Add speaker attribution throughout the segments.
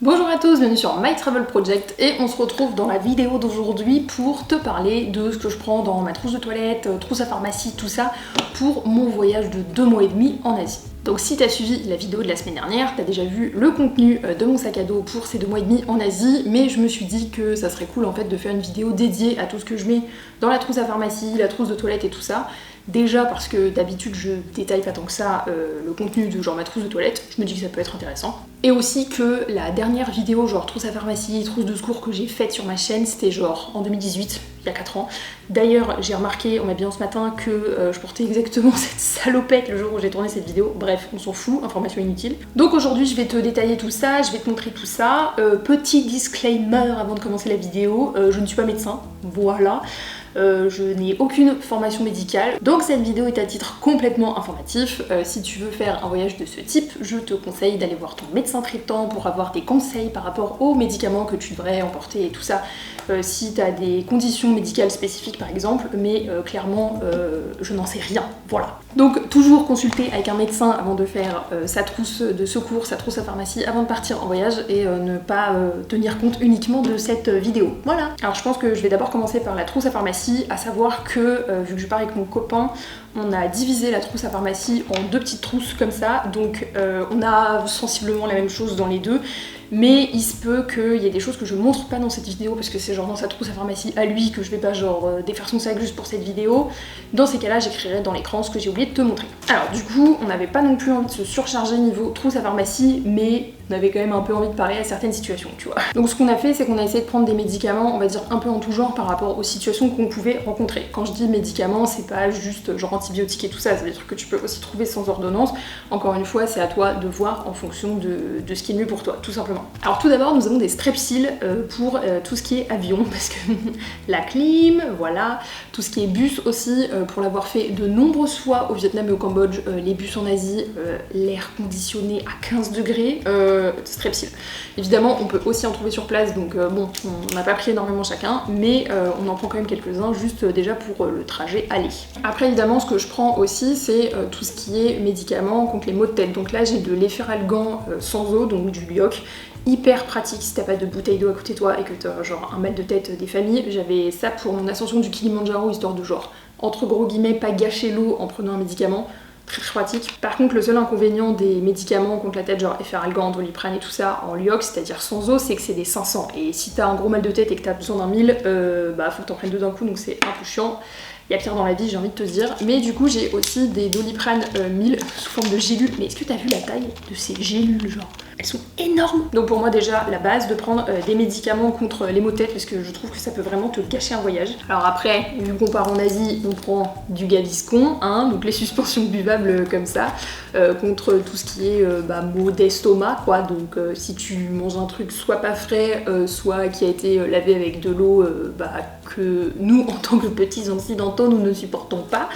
Speaker 1: Bonjour à tous, bienvenue sur My Travel Project et on se retrouve dans la vidéo d'aujourd'hui pour te parler de ce que je prends dans ma trousse de toilette, trousse à pharmacie, tout ça pour mon voyage de 2 mois et demi en Asie. Donc si t'as suivi la vidéo de la semaine dernière, t'as déjà vu le contenu de mon sac à dos pour ces 2 mois et demi en Asie, mais je me suis dit que ça serait cool en fait de faire une vidéo dédiée à tout ce que je mets dans la trousse à pharmacie, la trousse de toilette et tout ça. Déjà parce que d'habitude je détaille pas tant que ça le contenu de genre ma trousse de toilette, je me dis que ça peut être intéressant. Et aussi que la dernière vidéo genre trousse à pharmacie, trousse de secours que j'ai faite sur ma chaîne, c'était genre en 2018, il y a 4 ans. D'ailleurs j'ai remarqué en m'habillant ce matin que je portais exactement cette salopette le jour où j'ai tourné cette vidéo. Bref, on s'en fout, information inutile. Donc aujourd'hui je vais te détailler tout ça, je vais te montrer tout ça. Petit disclaimer avant de commencer la vidéo, je ne suis pas médecin, voilà. Je n'ai aucune formation médicale, donc cette vidéo est à titre complètement informatif. Si tu veux faire un voyage de ce type, je te conseille d'aller voir ton médecin traitant pour avoir des conseils par rapport aux médicaments que tu devrais emporter et tout ça. Si tu as des conditions médicales spécifiques par exemple, mais clairement je n'en sais rien, voilà. Donc toujours consulter avec un médecin avant de faire sa trousse de secours, sa trousse à pharmacie avant de partir en voyage et ne pas tenir compte uniquement de cette vidéo. Voilà. Alors je pense que je vais d'abord commencer par la trousse à pharmacie, à savoir que vu que je pars avec mon copain, on a divisé la trousse à pharmacie en 2 petites trousses comme ça, donc on a sensiblement la même chose dans les deux. Mais il se peut qu'il y ait des choses que je montre pas dans cette vidéo parce que c'est genre dans sa trousse à pharmacie à lui que je vais pas genre défaire son sac juste pour cette vidéo. Dans ces cas-là, j'écrirai dans l'écran ce que j'ai oublié de te montrer. Alors du coup, on n'avait pas non plus envie de se surcharger niveau trousse à pharmacie, mais on avait quand même un peu envie de parler à certaines situations, tu vois. Donc ce qu'on a fait, c'est qu'on a essayé de prendre des médicaments, on va dire un peu en tout genre par rapport aux situations qu'on pouvait rencontrer. Quand je dis médicaments, c'est pas juste genre antibiotiques et tout ça, c'est des trucs que tu peux aussi trouver sans ordonnance. Encore une fois, c'est à toi de voir en fonction de ce qui est mieux pour toi, tout simplement. Alors tout d'abord, nous avons des strepsils pour tout ce qui est avion, parce que la clim, voilà, tout ce qui est bus aussi, pour l'avoir fait de nombreuses fois au Vietnam et au Cambodge, les bus en Asie, l'air conditionné à 15 degrés, strepsils. Évidemment, on peut aussi en trouver sur place, donc bon, on n'a pas pris énormément chacun, mais on en prend quand même quelques-uns, juste déjà pour le trajet aller. Après, évidemment, ce que je prends aussi, c'est tout ce qui est médicaments contre les maux de tête. Donc là, j'ai de l'efferalgan sans eau, donc du Lyoc. Hyper pratique si t'as pas de bouteille d'eau à côté de toi et que t'as genre un mal de tête des familles. J'avais ça pour mon ascension du Kilimandjaro, histoire de genre, entre gros guillemets, pas gâcher l'eau en prenant un médicament. Très très pratique. Par contre, le seul inconvénient des médicaments contre la tête, genre efferalgan, doliprane et tout ça en Lyoc, c'est-à-dire sans eau, c'est que c'est des 500. Et si t'as un gros mal de tête et que t'as besoin d'un 1000, bah faut que t'en prennes 2 d'un coup, donc c'est un peu chiant. Il y a pire dans la vie, j'ai envie de te dire. Mais du coup, j'ai aussi des doliprane 1000 sous forme de gélules. Mais est-ce que t'as vu la taille de ces gélules, genre? Elles sont énormes. Donc pour moi déjà, la base de prendre des médicaments contre les maux de tête, parce que je trouve que ça peut vraiment te gâcher un voyage. Alors après, vu qu'on part en Asie, on prend du Gaviscon, hein, donc les suspensions buvables comme ça, contre tout ce qui est maux d'estomac, quoi. Donc si tu manges un truc soit pas frais, soit qui a été lavé avec de l'eau, que nous, en tant que petits occidentaux, nous ne supportons pas,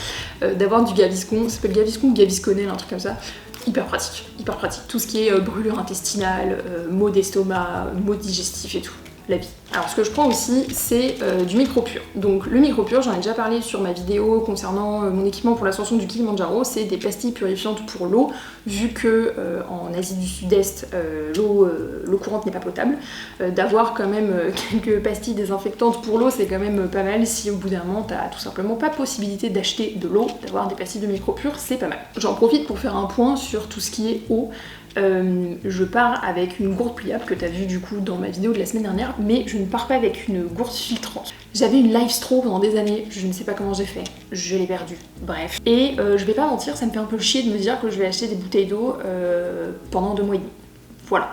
Speaker 1: d'avoir du Gaviscon. Ça s'appelle Gaviscon ou Gavisconel, un truc comme ça. Hyper pratique, hyper pratique. Tout ce qui est brûlure intestinale, maux d'estomac, maux digestifs et tout. La vie. Alors ce que je prends aussi, c'est du Micropure. Donc le Micropure, j'en ai déjà parlé sur ma vidéo concernant mon équipement pour l'ascension du Kilimandjaro, c'est des pastilles purifiantes pour l'eau, vu que en Asie du Sud-Est, l'eau courante n'est pas potable. D'avoir quand même quelques pastilles désinfectantes pour l'eau, c'est quand même pas mal. Si au bout d'un moment, t'as tout simplement pas possibilité d'acheter de l'eau, d'avoir des pastilles de Micropure, c'est pas mal. J'en profite pour faire un point sur tout ce qui est eau. Je pars avec une gourde pliable que t'as vu du coup dans ma vidéo de la semaine dernière, mais je ne pars pas avec une gourde filtrante. J'avais une Life-Straw pendant des années, je ne sais pas comment j'ai fait, je l'ai perdue, bref. Et je vais pas mentir, ça me fait un peu chier de me dire que je vais acheter des bouteilles d'eau pendant 2 mois et demi. Voilà.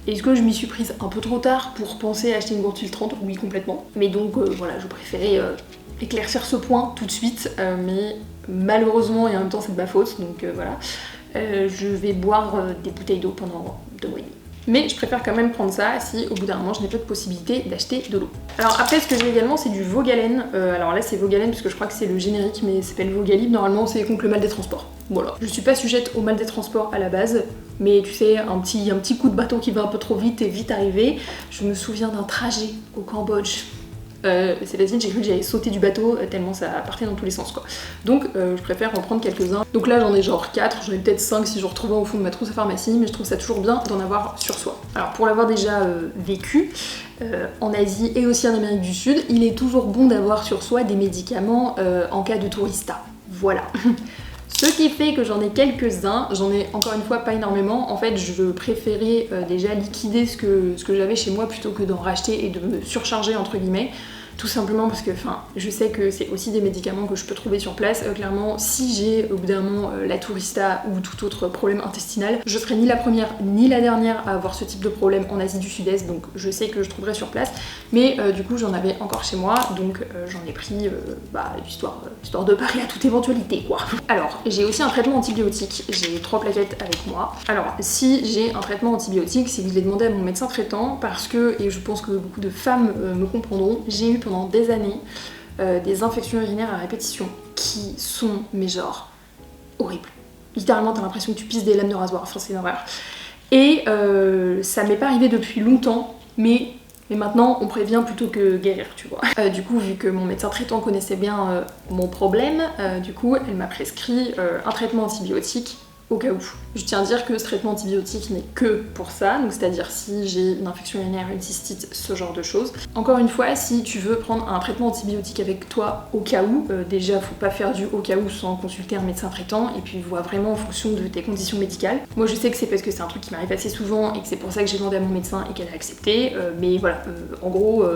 Speaker 1: Est-ce que je m'y suis prise un peu trop tard pour penser à acheter une gourde filtrante? Oui, complètement. Mais donc voilà, je préférais éclaircir ce point tout de suite, mais malheureusement et en même temps c'est de ma faute, donc voilà. Je vais boire des bouteilles d'eau pendant 2 mois et demi. Mais je préfère quand même prendre ça si au bout d'un moment je n'ai pas de possibilité d'acheter de l'eau. Alors après ce que j'ai également c'est du Vogalen. Alors là c'est Vogalen parce que je crois que c'est le générique mais ça s'appelle Vogalib. Normalement c'est contre le mal des transports. Voilà. Je suis pas sujette au mal des transports à la base. Mais tu sais, un petit coup de bâton qui va un peu trop vite et vite arrivé. Je me souviens d'un trajet au Cambodge. Célestine, j'ai cru que j'allais sauter du bateau tellement ça partait dans tous les sens quoi. Donc je préfère en prendre quelques-uns. Donc là j'en ai genre 4, j'en ai peut-être 5 si je retrouve au fond de ma trousse à pharmacie, mais je trouve ça toujours bien d'en avoir sur soi. Alors pour l'avoir déjà vécu en Asie et aussi en Amérique du Sud, il est toujours bon d'avoir sur soi des médicaments en cas de tourista. Voilà. Ce qui fait que j'en ai quelques-uns, j'en ai encore une fois pas énormément. En fait, je préférais déjà liquider ce que j'avais chez moi plutôt que d'en racheter et de me surcharger entre guillemets. Tout simplement parce que je sais que c'est aussi des médicaments que je peux trouver sur place. Clairement, si j'ai au bout d'un moment la tourista ou tout autre problème intestinal, je serai ni la première ni la dernière à avoir ce type de problème en Asie du Sud-Est, donc je sais que je trouverai sur place. Mais du coup, j'en avais encore chez moi, donc j'en ai pris histoire de parer à toute éventualité quoi. Alors, j'ai aussi un traitement antibiotique, j'ai 3 plaquettes avec moi. Alors, si j'ai un traitement antibiotique, c'est que je l'ai demandé à mon médecin traitant parce que, et je pense que beaucoup de femmes me comprendront, j'ai eu pendant des années des infections urinaires à répétition qui sont, mais genre, horribles. Littéralement, t'as l'impression que tu pisses des lames de rasoir, enfin c'est une horreur. Et ça m'est pas arrivé depuis longtemps, mais maintenant on prévient plutôt que guérir, tu vois. Du coup, vu que mon médecin traitant connaissait bien mon problème, du coup, elle m'a prescrit un traitement antibiotique au cas où. Je tiens à dire que ce traitement antibiotique n'est que pour ça, donc c'est-à-dire si j'ai une infection urinaire, une cystite, ce genre de choses. Encore une fois, si tu veux prendre un traitement antibiotique avec toi au cas où, déjà faut pas faire du au cas où sans consulter un médecin traitant, et puis vois vraiment en fonction de tes conditions médicales. Moi je sais que c'est parce que c'est un truc qui m'arrive assez souvent et que c'est pour ça que j'ai demandé à mon médecin et qu'elle a accepté, mais voilà, en gros,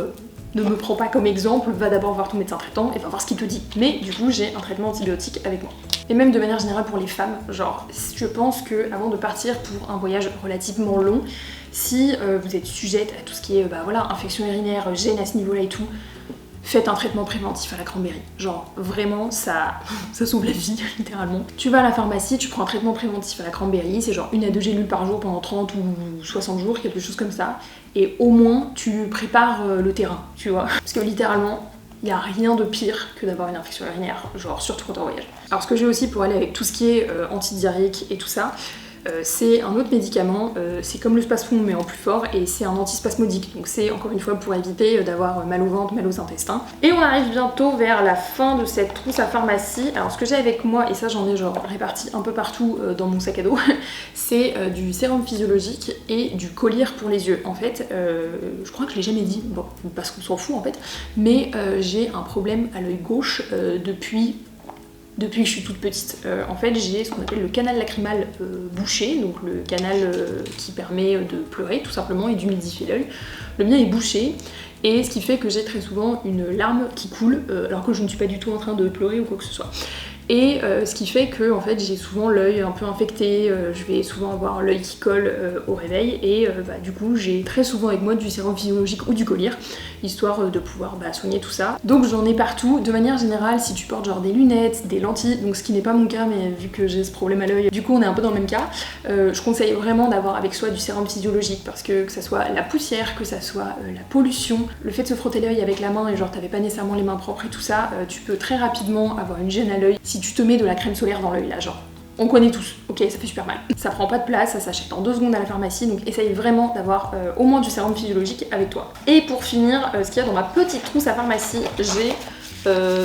Speaker 1: ne me prends pas comme exemple, va d'abord voir ton médecin traitant et va voir ce qu'il te dit. Mais du coup, j'ai un traitement antibiotique avec moi. Et même de manière générale pour les femmes, genre, je pense que avant de partir pour un voyage relativement long, si vous êtes sujette à tout ce qui est, infection urinaire, gêne à ce niveau-là et tout, faites un traitement préventif à la cranberry. Genre, vraiment, ça sauve la vie, littéralement. Tu vas à la pharmacie, tu prends un traitement préventif à la cranberry, c'est genre 1 à 2 gélules par jour pendant 30 ou 60 jours, quelque chose comme ça. Et au moins, tu prépares le terrain, tu vois. Parce que littéralement, il n'y a rien de pire que d'avoir une infection urinaire, genre surtout quand t'es en voyage. Alors ce que j'ai aussi pour aller avec tout ce qui est antidiarrhéique et tout ça, c'est un autre médicament, c'est comme le spasfon mais en plus fort et c'est un antispasmodique, donc c'est encore une fois pour éviter d'avoir mal au ventre, mal aux intestins. Et on arrive bientôt vers la fin de cette trousse à pharmacie. Alors ce que j'ai avec moi, et ça j'en ai genre réparti un peu partout dans mon sac à dos, c'est du sérum physiologique et du collyre pour les yeux. En fait, je crois que je l'ai jamais dit, bon, parce qu'on s'en fout en fait, mais j'ai un problème à l'œil gauche depuis que je suis toute petite. En fait, j'ai ce qu'on appelle le canal lacrymal bouché, donc le canal qui permet de pleurer tout simplement et d'humidifier l'œil. Le mien est bouché, et ce qui fait que j'ai très souvent une larme qui coule, alors que je ne suis pas du tout en train de pleurer ou quoi que ce soit. Et ce qui fait que en fait, j'ai souvent l'œil un peu infecté, je vais souvent avoir l'œil qui colle au réveil, et du coup j'ai très souvent avec moi du sérum physiologique ou du collyre, histoire de pouvoir soigner tout ça. Donc j'en ai partout. De manière générale, si tu portes genre des lunettes, des lentilles, donc ce qui n'est pas mon cas, mais vu que j'ai ce problème à l'œil, du coup on est un peu dans le même cas, je conseille vraiment d'avoir avec soi du sérum physiologique, parce que ça soit la poussière, que ça soit la pollution, le fait de se frotter l'œil avec la main et genre t'avais pas nécessairement les mains propres et tout ça, tu peux très rapidement avoir une gêne à l'œil si tu te mets de la crème solaire dans l'œil là, genre. On connaît tous, ok, ça fait super mal. Ça prend pas de place, ça s'achète en 2 secondes à la pharmacie, donc essaye vraiment d'avoir au moins du sérum physiologique avec toi. Et pour finir, ce qu'il y a dans ma petite trousse à pharmacie, j'ai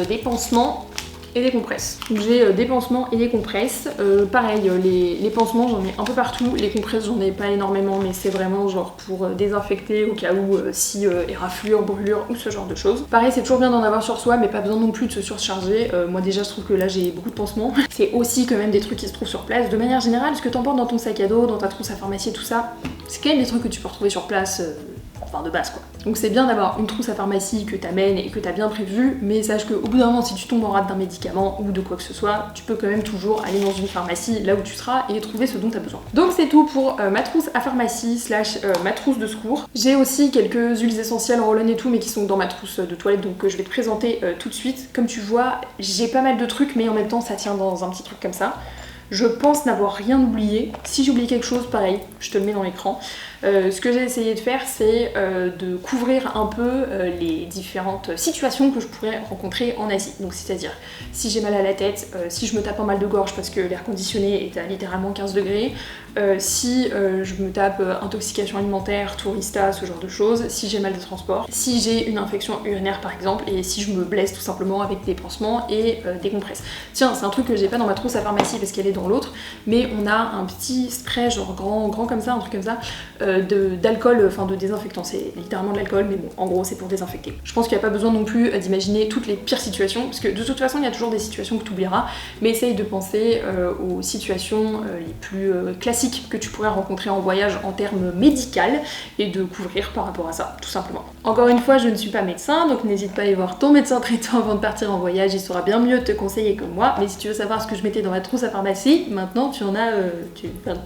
Speaker 1: des pansements et des compresses. Donc j'ai des pansements et des compresses. Pareil, les pansements j'en ai un peu partout, les compresses j'en ai pas énormément, mais c'est vraiment genre pour désinfecter au cas où si éraflure, brûlure ou ce genre de choses. Pareil, c'est toujours bien d'en avoir sur soi, mais pas besoin non plus de se surcharger. Moi déjà je trouve que là j'ai beaucoup de pansements. C'est aussi quand même des trucs qui se trouvent sur place. De manière générale, ce que t'emportes dans ton sac à dos, dans ta trousse à pharmacie et tout ça, c'est quand même des trucs que tu peux retrouver sur place. Enfin de base quoi. Donc c'est bien d'avoir une trousse à pharmacie que t'amènes et que t'as bien prévu, mais sache qu'au bout d'un moment, si tu tombes en rate d'un médicament ou de quoi que ce soit, tu peux quand même toujours aller dans une pharmacie là où tu seras et trouver ce dont t'as besoin. Donc c'est tout pour ma trousse à pharmacie slash ma trousse de secours. J'ai aussi quelques huiles essentielles Roll-On et tout, mais qui sont dans ma trousse de toilette, donc je vais te présenter tout de suite. Comme tu vois, j'ai pas mal de trucs, mais en même temps ça tient dans un petit truc comme ça. Je pense n'avoir rien oublié. Si j'ai oublié quelque chose, pareil, je te le mets dans l'écran. Ce que j'ai essayé de faire, c'est de couvrir un peu les différentes situations que je pourrais rencontrer en Asie. Donc c'est-à-dire si j'ai mal à la tête, si je me tape en mal de gorge parce que l'air conditionné est à littéralement 15 degrés, si je me tape intoxication alimentaire, tourista, ce genre de choses, si j'ai mal de transport, si j'ai une infection urinaire par exemple, et si je me blesse tout simplement avec des pansements et des compresses. Tiens, c'est un truc que j'ai pas dans ma trousse à pharmacie parce qu'elle est dans l'autre, mais on a un petit spray genre grand comme ça, un truc comme ça, d'alcool, enfin de désinfectant. C'est littéralement de l'alcool, mais bon, en gros c'est pour désinfecter. Je pense qu'il n'y a pas besoin non plus d'imaginer toutes les pires situations, parce que de toute façon il y a toujours des situations que tu oublieras, mais essaye de penser aux situations les plus classiques que tu pourrais rencontrer en voyage en termes médical et de couvrir par rapport à ça, tout simplement. Encore une fois, je ne suis pas médecin, donc n'hésite pas à aller voir ton médecin traitant avant de partir en voyage, il saura bien mieux te conseiller que moi, mais si tu veux savoir ce que je mettais dans ma trousse à pharmacie, maintenant tu en as,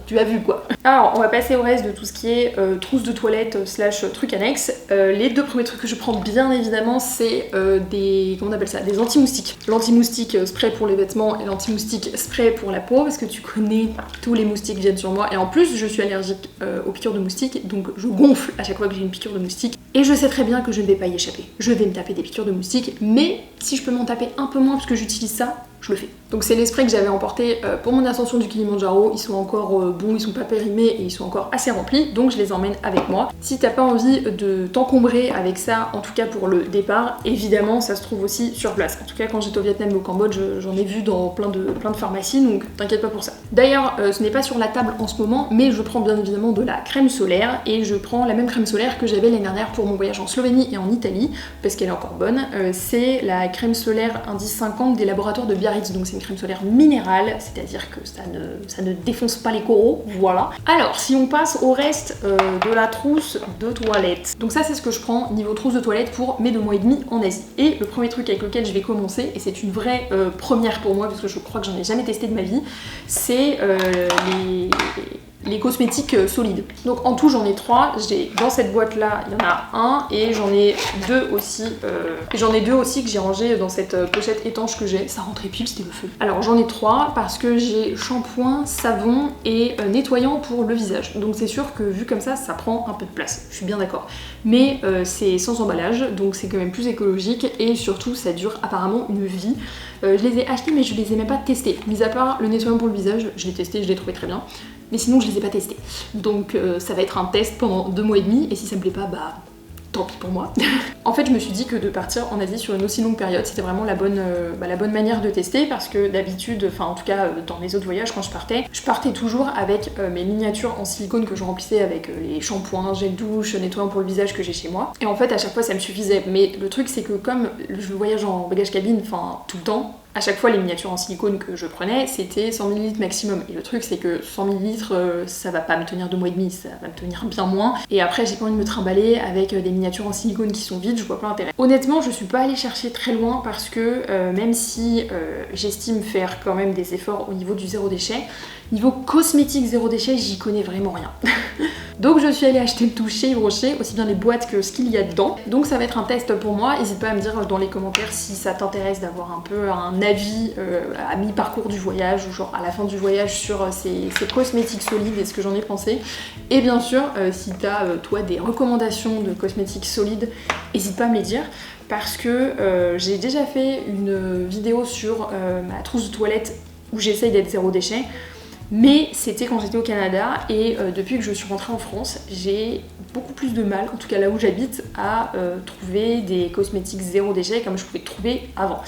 Speaker 1: tu as vu quoi. Alors, on va passer au reste de tout ce qui est trousse de toilette / trucs annexes. Les deux premiers trucs que je prends bien évidemment, c'est des, comment on appelle ça, des anti-moustiques. L'anti-moustique spray pour les vêtements et l'anti-moustique spray pour la peau, parce que tu connais, tous les moustiques viennent sur moi, et en plus je suis allergique aux piqûres de moustiques, donc je gonfle à chaque fois que j'ai une piqûre de moustique, et je sais très bien que je ne vais pas y échapper. Je vais me taper des piqûres de moustiques, mais si je peux m'en taper un peu moins parce que j'utilise ça, je le fais. Donc c'est les sprays que j'avais emportés pour mon ascension du Kilimandjaro, ils sont encore bons, ils sont pas périmés et ils sont encore assez remplis, donc je les emmène avec moi. Si t'as pas envie de t'encombrer avec ça, en tout cas pour le départ, évidemment ça se trouve aussi sur place. En tout cas quand j'étais au Vietnam et au Cambodge, j'en ai vu dans plein de pharmacies, donc t'inquiète pas pour ça. D'ailleurs, ce n'est pas sur la table en ce moment, mais je prends bien évidemment de la crème solaire, et je prends la même crème solaire que j'avais l'année dernière pour mon voyage en Slovénie et en Italie, parce qu'elle est encore bonne. C'est la crème solaire indice 50 des laboratoires de Biarritz, donc c'est une crème solaire minérale, c'est-à-dire que ça ne défonce pas les coraux, voilà. Alors, si on passe au reste de la trousse de toilette. Donc ça, c'est ce que je prends niveau trousse de toilette pour mes 2 mois et demi en Asie. Et le premier truc avec lequel je vais commencer, et c'est une vraie première pour moi, parce que je crois que j'en ai jamais testé de ma vie, c'est les cosmétiques solides. Donc en tout j'en ai 3, j'ai dans cette boîte là, il y en a un, et j'en ai 2 aussi, que j'ai rangé dans cette pochette étanche que j'ai, ça rentrait pile, c'était le feu. Alors j'en ai 3 parce que j'ai shampoing, savon et nettoyant pour le visage. Donc c'est sûr que vu comme ça prend un peu de place, je suis bien d'accord. Mais c'est sans emballage, donc c'est quand même plus écologique, et surtout ça dure apparemment une vie. Je les ai achetés mais je les ai même pas testés. Mis à part le nettoyant pour le visage, je l'ai testé, je l'ai trouvé très bien. Mais sinon je les ai pas testés. Donc ça va être un test pendant 2 mois et demi, et si ça me plaît pas, bah tant pis pour moi. En fait je me suis dit que de partir en Asie sur une aussi longue période, c'était vraiment la bonne manière de tester, parce que d'habitude, enfin en tout cas dans mes autres voyages quand je partais toujours avec mes miniatures en silicone que je remplissais avec les shampoings, gel douche, nettoyant pour le visage que j'ai chez moi. Et en fait à chaque fois ça me suffisait. Mais le truc c'est que comme je voyage en bagage cabine, enfin tout le temps, à chaque fois les miniatures en silicone que je prenais c'était 100 ml maximum, et le truc c'est que 100 ml ça va pas me tenir 2 mois et demi, ça va me tenir bien moins, et après j'ai pas envie de me trimballer avec des miniatures en silicone qui sont vides, je vois pas l'intérêt. Honnêtement je suis pas allée chercher très loin, parce que même si j'estime faire quand même des efforts au niveau du zéro déchet, niveau cosmétique zéro déchet j'y connais vraiment rien. Donc je suis allée acheter le tout chez Yves Rocher, aussi bien les boîtes que ce qu'il y a dedans. Donc ça va être un test pour moi, n'hésite pas à me dire dans les commentaires si ça t'intéresse d'avoir un peu un avis à mi-parcours du voyage, ou genre à la fin du voyage sur ces cosmétiques solides et ce que j'en ai pensé. Et bien sûr, si t'as toi des recommandations de cosmétiques solides, n'hésite pas à me les dire. Parce que j'ai déjà fait une vidéo sur ma trousse de toilette où j'essaye d'être zéro déchet. Mais c'était quand j'étais au Canada, et depuis que je suis rentrée en France, j'ai beaucoup plus de mal, en tout cas là où j'habite, à trouver des cosmétiques zéro déchet comme je pouvais trouver avant.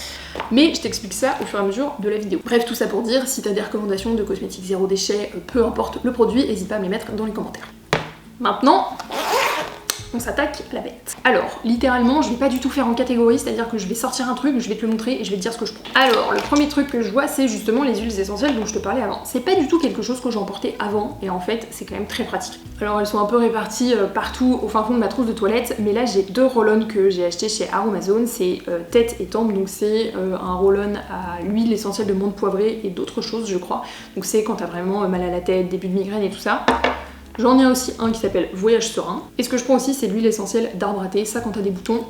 Speaker 1: Mais je t'explique ça au fur et à mesure de la vidéo. Bref, tout ça pour dire, si t'as des recommandations de cosmétiques zéro déchet, peu importe le produit, n'hésite pas à me les mettre dans les commentaires. Maintenant, on s'attaque à la bête. Alors, littéralement, je vais pas du tout faire en catégorie, c'est-à-dire que je vais sortir un truc, je vais te le montrer et je vais te dire ce que je prends. Alors, le premier truc que je vois, c'est justement les huiles essentielles dont je te parlais avant. C'est pas du tout quelque chose que j'emportais avant, et en fait, c'est quand même très pratique. Alors, elles sont un peu réparties partout au fin fond de ma trousse de toilette, mais là, j'ai 2 roll-on que j'ai acheté chez Aromazone, c'est tête et tempe, donc c'est un roll-on à l'huile essentielle de menthe poivrée et d'autres choses, je crois. Donc c'est quand t'as vraiment mal à la tête, début de migraine et tout ça. J'en ai aussi un qui s'appelle Voyage Serein. Et ce que je prends aussi, c'est l'huile essentielle d'arbre à thé. Ça, quand t'as des boutons,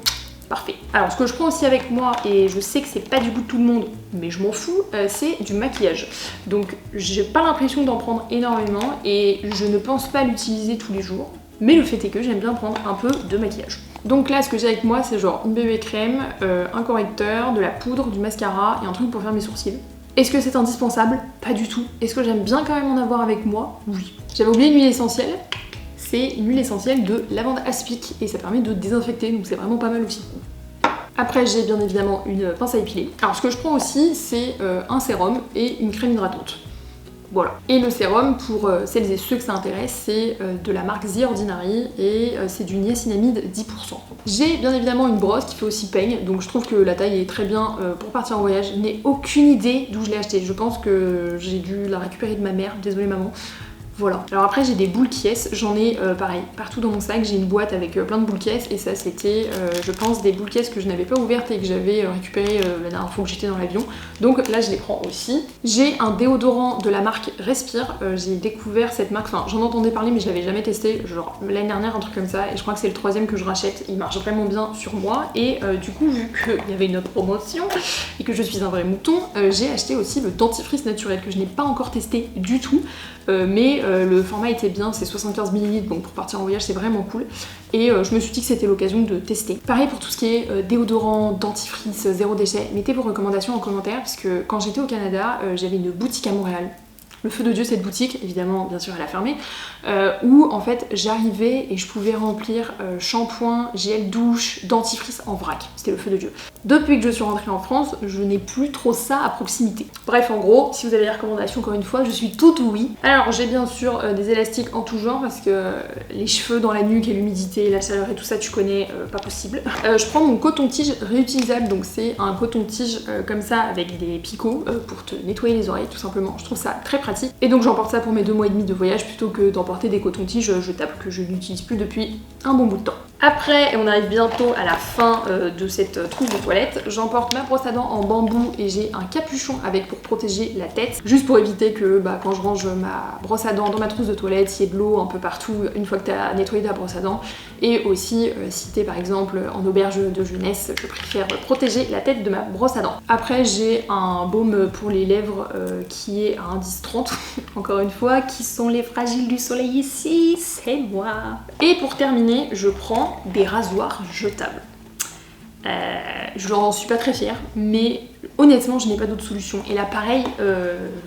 Speaker 1: parfait. Alors, ce que je prends aussi avec moi, et je sais que c'est pas du goût de tout le monde, mais je m'en fous, c'est du maquillage. Donc, j'ai pas l'impression d'en prendre énormément, et je ne pense pas l'utiliser tous les jours. mais le fait est que j'aime bien prendre un peu de maquillage. Donc là, ce que j'ai avec moi, c'est genre une BB crème, un correcteur, de la poudre, du mascara et un truc pour faire mes sourcils. Est-ce que c'est indispensable? Pas du tout. Est-ce que j'aime bien quand même en avoir avec moi? Oui. J'avais oublié une huile essentielle. C'est une huile essentielle de lavande aspic et ça permet de désinfecter, donc c'est vraiment pas mal aussi. Après, j'ai bien évidemment une pince à épiler. Alors ce que je prends aussi, c'est un sérum et une crème hydratante. Voilà. Et le sérum, pour celles et ceux que ça intéresse, c'est de la marque The Ordinary et c'est du niacinamide 10%. J'ai bien évidemment une brosse qui fait aussi peigne, donc je trouve que la taille est très bien pour partir en voyage. Je n'ai aucune idée d'où je l'ai acheté. Je pense que j'ai dû la récupérer de ma mère, désolée maman. Voilà. Alors après j'ai des boules caisses, j'en ai pareil, partout dans mon sac, j'ai une boîte avec plein de boules caisses et ça c'était je pense des boules caisses que je n'avais pas ouvertes et que j'avais récupérées la dernière fois que j'étais dans l'avion. Donc là je les prends aussi. J'ai un déodorant de la marque Respire, j'ai découvert cette marque, enfin j'en entendais parler mais je l'avais jamais testé, genre l'année dernière un truc comme ça et je crois que c'est le troisième que je rachète, il marche vraiment bien sur moi et du coup vu qu'il y avait une autre promotion et que je suis un vrai mouton, j'ai acheté aussi le dentifrice naturel que je n'ai pas encore testé du tout mais le format était bien, c'est 75 ml donc pour partir en voyage c'est vraiment cool et je me suis dit que c'était l'occasion de tester. Pareil pour tout ce qui est déodorant, dentifrice, zéro déchet, mettez vos recommandations en commentaire parce que quand j'étais au Canada j'avais une boutique à Montréal. Le feu de Dieu cette boutique, évidemment bien sûr elle a fermé, où en fait j'arrivais et je pouvais remplir shampoing, gel douche, dentifrice en vrac. C'était le feu de Dieu. Depuis que je suis rentrée en France, je n'ai plus trop ça à proximité. Bref en gros, si vous avez des recommandations encore une fois, je suis tout oui. Alors j'ai bien sûr des élastiques en tout genre parce que les cheveux dans la nuque et l'humidité, la chaleur et tout ça tu connais, pas possible. Je prends mon coton-tige réutilisable, donc c'est un coton-tige comme ça avec des picots pour te nettoyer les oreilles tout simplement. Je trouve ça très pratique. Et donc j'emporte ça pour mes 2 mois et demi de voyage plutôt que d'emporter des cotons-tiges jetables que je n'utilise plus depuis un bon bout de temps. Après, et on arrive bientôt à la fin de cette trousse de toilette, j'emporte ma brosse à dents en bambou et j'ai un capuchon avec pour protéger la tête, juste pour éviter que quand je range ma brosse à dents dans ma trousse de toilette, il y ait de l'eau un peu partout une fois que tu as nettoyé ta brosse à dents. Et aussi, si tu es par exemple en auberge de jeunesse, je préfère protéger la tête de ma brosse à dents. Après, j'ai un baume pour les lèvres qui est à 1,10 30, encore une fois, qui sont les fragiles du soleil ici, c'est moi. Et pour terminer, je prends des rasoirs jetables. Je n'en suis pas très fière, mais honnêtement, je n'ai pas d'autre solution. Et là, pareil,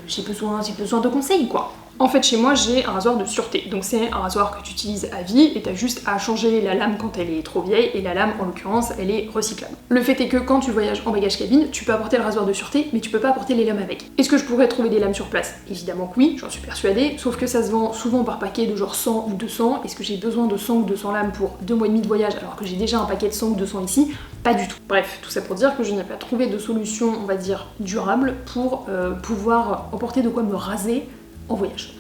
Speaker 1: j'ai besoin de conseils, quoi. En fait, chez moi, j'ai un rasoir de sûreté. Donc c'est un rasoir que tu utilises à vie et t'as juste à changer la lame quand elle est trop vieille et la lame, en l'occurrence, elle est recyclable. Le fait est que quand tu voyages en bagage cabine, tu peux apporter le rasoir de sûreté, mais tu peux pas apporter les lames avec. Est-ce que je pourrais trouver des lames sur place? Évidemment que oui, j'en suis persuadée, sauf que ça se vend souvent par paquet de genre 100 ou 200. Est-ce que j'ai besoin de 100 ou 200 lames pour 2 mois et demi de voyage alors que j'ai déjà un paquet de 100 ou 200 ici? Pas du tout. Bref, tout ça pour dire que je n'ai pas trouvé de solution, on va dire, durable pour pouvoir emporter de quoi me raser en voyage.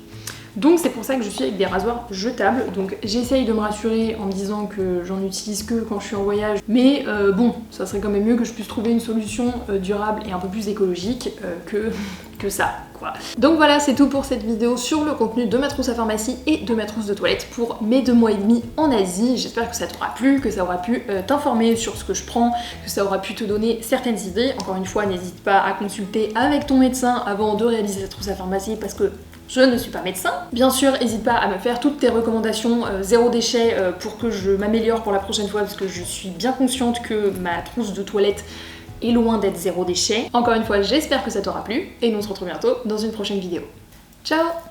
Speaker 1: Donc c'est pour ça que je suis avec des rasoirs jetables, donc j'essaye de me rassurer en me disant que j'en utilise que quand je suis en voyage, mais bon, ça serait quand même mieux que je puisse trouver une solution durable et un peu plus écologique que ça, quoi. Donc voilà, c'est tout pour cette vidéo sur le contenu de ma trousse à pharmacie et de ma trousse de toilette pour mes 2 mois et demi en Asie. J'espère que ça t'aura plu, que ça aura pu t'informer sur ce que je prends, que ça aura pu te donner certaines idées. Encore une fois, n'hésite pas à consulter avec ton médecin avant de réaliser cette trousse à pharmacie parce que je ne suis pas médecin. Bien sûr, n'hésite pas à me faire toutes tes recommandations zéro déchet pour que je m'améliore pour la prochaine fois parce que je suis bien consciente que ma trousse de toilette est loin d'être zéro déchet. Encore une fois, j'espère que ça t'aura plu et nous on se retrouve bientôt dans une prochaine vidéo. Ciao!